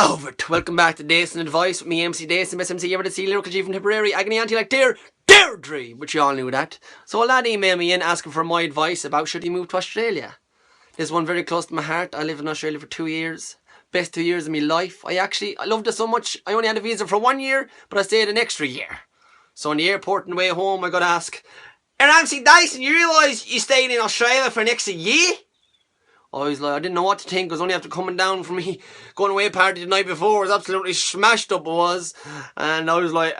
Love it. Welcome back to Dacent Advice with me, MC Dacent, best MC ever to see lyrical G from Tipperary, agony auntie like Deirdre, but you all knew that. So a lad emailed me in asking for my advice about should he move to Australia. This one very close to my heart. I lived in Australia for 2 years. Best 2 years of my life. I loved it so much. I only had a visa for 1 year, but I stayed an extra year. So in the airport on the way home, I got asked, MC Dyson, you realise you stayed in Australia for an extra year? I was like, I didn't know what to think. It was only after coming down from me going away party the night before. It was absolutely smashed up, it was. And I was like,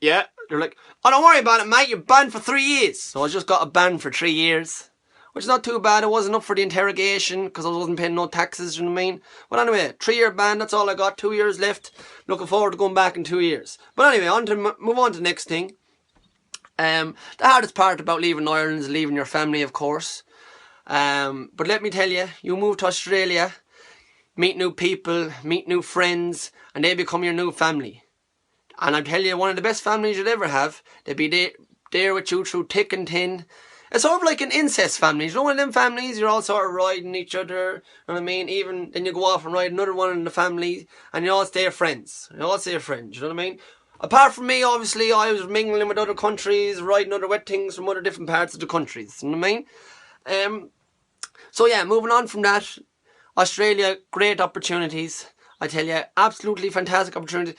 yeah. They're like, oh, don't worry about it, mate. You're banned for 3 years. So I just got a ban for 3 years. Which is not too bad. I wasn't up for the interrogation because I wasn't paying no taxes, you know what I mean? But anyway, 3-year ban, that's all I got. 2 years left. Looking forward to going back in 2 years. But anyway, move on to the next thing. The hardest part about leaving Ireland is leaving your family, of course. But let me tell you, you move to Australia, meet new people, meet new friends, and they become your new family. And I tell you, one of the best families you'll ever have. They'll be there with you through thick and thin. It's sort of like an incest family. You know, one of them families, you're all sort of riding each other, you know what I mean? Even then you go off and ride another one in the family, and you all stay friends. You all stay friends, you know what I mean? Apart from me, obviously, I was mingling with other countries, riding other wet things from other different parts of the countries, you know what I mean? So yeah, moving on from that, Australia, great opportunities. I tell you, absolutely fantastic opportunities.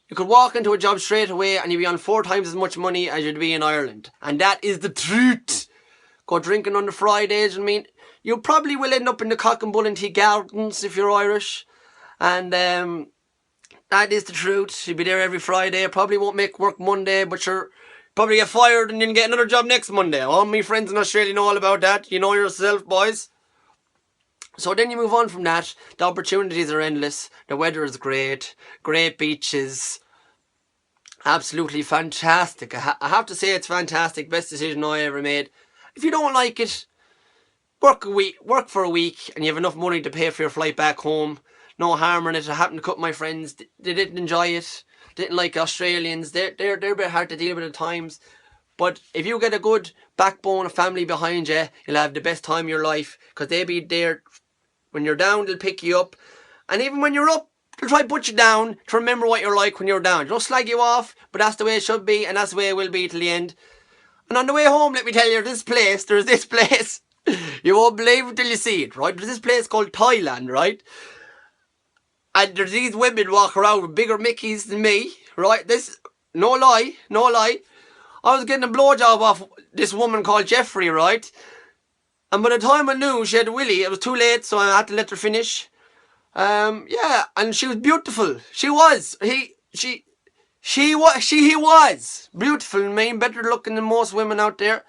You could walk into a job straight away and you'd be on 4 times as much money as you'd be in Ireland. And that is the truth. Go drinking on the Fridays, I mean, you probably will end up in the Cock and Bull and Tea Gardens if you're Irish. And that is the truth. You'll be there every Friday. Probably won't make work Monday, but you're probably get fired and then get another job next Monday. All my friends in Australia know all about that. You know yourself, boys. So then you move on from that. The opportunities are endless. The weather is great. Great beaches. Absolutely fantastic. I have to say it's fantastic. Best decision I ever made. If you don't like it, work for a week and you have enough money to pay for your flight back home. No harm in it. I happened to cut my friends. They didn't enjoy it. Didn't like Australians. They're a bit hard to deal with at times. But if you get a good backbone of family behind you, you'll have the best time of your life. Because they'll be there. When you're down, they'll pick you up. And even when you're up, they'll try to put you down to remember what you're like when you're down. They don't slag you off, but that's the way it should be. And that's the way it will be till the end. And on the way home, let me tell you, there's this place. You won't believe it till you see it, right? There's this place called Thailand, right? And there's these women walk around with bigger Mickeys than me, right? No lie. I was getting a blowjob off this woman called Jeffrey, right? And by the time I knew she had a willy, it was too late, so I had to let her finish. Yeah, and she was beautiful. She was. He was beautiful, man, better looking than most women out there.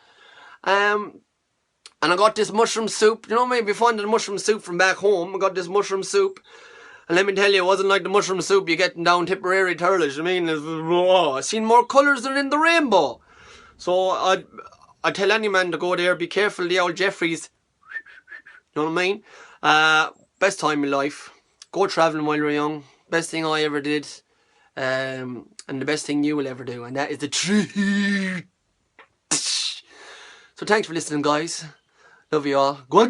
And I got this mushroom soup. You know, maybe finding the mushroom soup from back home. I got this mushroom soup. And let me tell you, it wasn't like the mushroom soup you get down Tipperary Turlish. I mean, I seen more colours than in the rainbow. So I tell any man to go there, be careful of the old Jeffreys. You know what I mean? Best time of life. Go travelling while you're young. Best thing I ever did. And the best thing you will ever do. And that is the truth. So thanks for listening, guys. Love you all. Go on,